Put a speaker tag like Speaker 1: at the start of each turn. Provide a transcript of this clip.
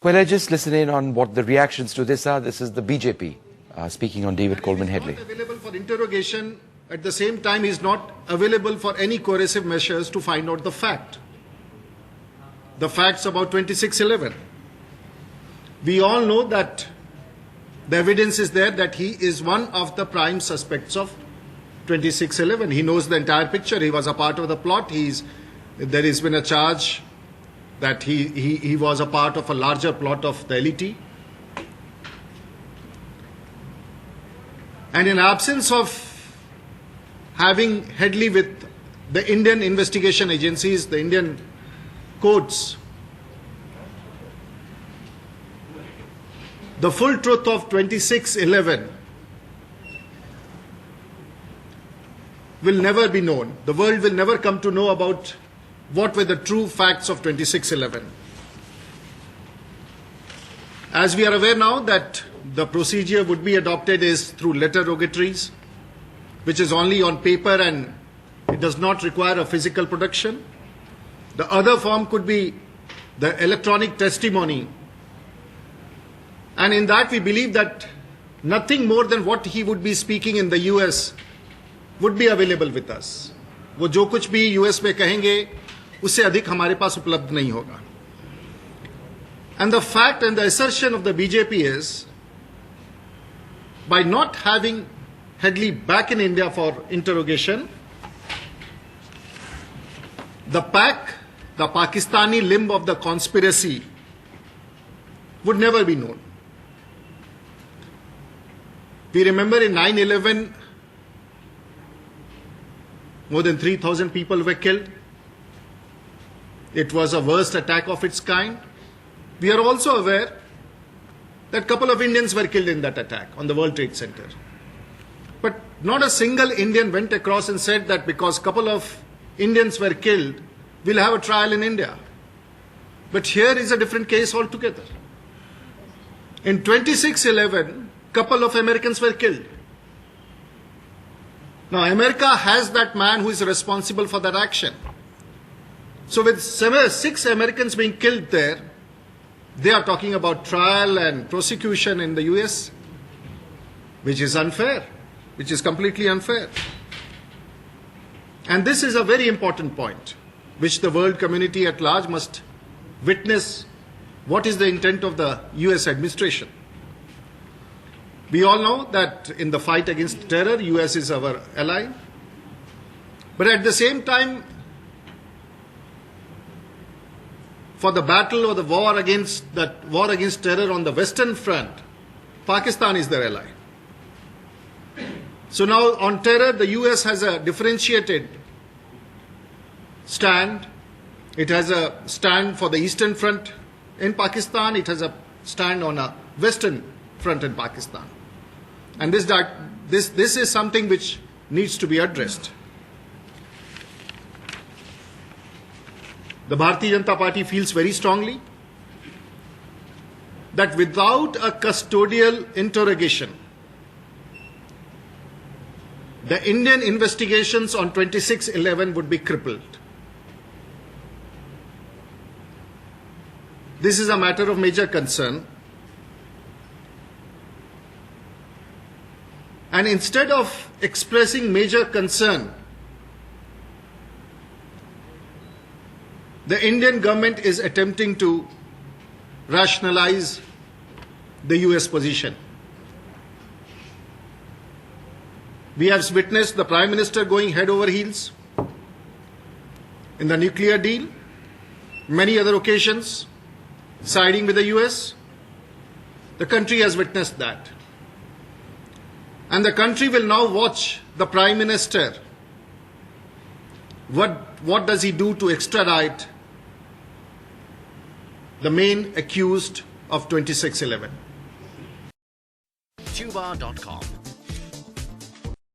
Speaker 1: Well, I just listen in on what the reactions to this are. This is the BJP speaking on David Coleman Headley.
Speaker 2: Not available for interrogation. At the same time, he is not available for any coercive measures to find out the fact. The facts about 2611. We all know that the evidence is there that he is one of the prime suspects of 2611. He knows the entire picture. He was a part of the plot. There has been a charge that he was a part of a larger plot of the LET. And in absence of having Headley with the Indian investigation agencies, the Indian courts, the full truth of 2611 will never be known. The world will never come to know about what were the true facts of 2611. As we are aware now that the procedure would be adopted is through letter rogatories, which is only on paper and it does not require a physical production. The other form could be the electronic testimony. And in that we believe that nothing more than what he would be speaking in the US would be available with us. वो जो कुछ भी US में कहेंगे उससे अधिक हमारे पास उपलब्ध नहीं होगा. And the fact and the assertion of the BJP is, by not having Headley back in India for interrogation, the PAC, the Pakistani limb of the conspiracy, would never be known. We remember in 9/11, more than 3,000 people were killed. It was a worst attack of its kind. We are also aware that a couple of Indians were killed in that attack on the World Trade Center. But not a single Indian went across and said that because a couple of Indians were killed, we'll have a trial in India. But here is a different case altogether. In 2611, a couple of Americans were killed. Now, America has that man who is responsible for that action. So with 6 Americans being killed there, they are talking about trial and prosecution in the US, which is unfair, which is completely unfair. And this is a very important point, which the world community at large must witness. What is the intent of the US administration? We all know that in the fight against terror, US is our ally. But at the same time, for the battle or the war against terror on the Western front, Pakistan is their ally. So now on terror, the US has a differentiated stand. It has a stand for the Eastern front in Pakistan. It has a stand on a Western front in Pakistan. And this is something which needs to be addressed. The Bhartiya Janata Party feels very strongly that without a custodial interrogation, the Indian investigations on 2611 would be crippled. This is a matter of major concern. And instead of expressing major concern, the Indian government is attempting to rationalize the US position. We have witnessed the Prime Minister going head over heels in the nuclear deal, many other occasions, siding with the US. The country has witnessed that. And the country will now watch the Prime Minister. What does he do to extradite the main accused of 2611?
Speaker 3: Tubar.com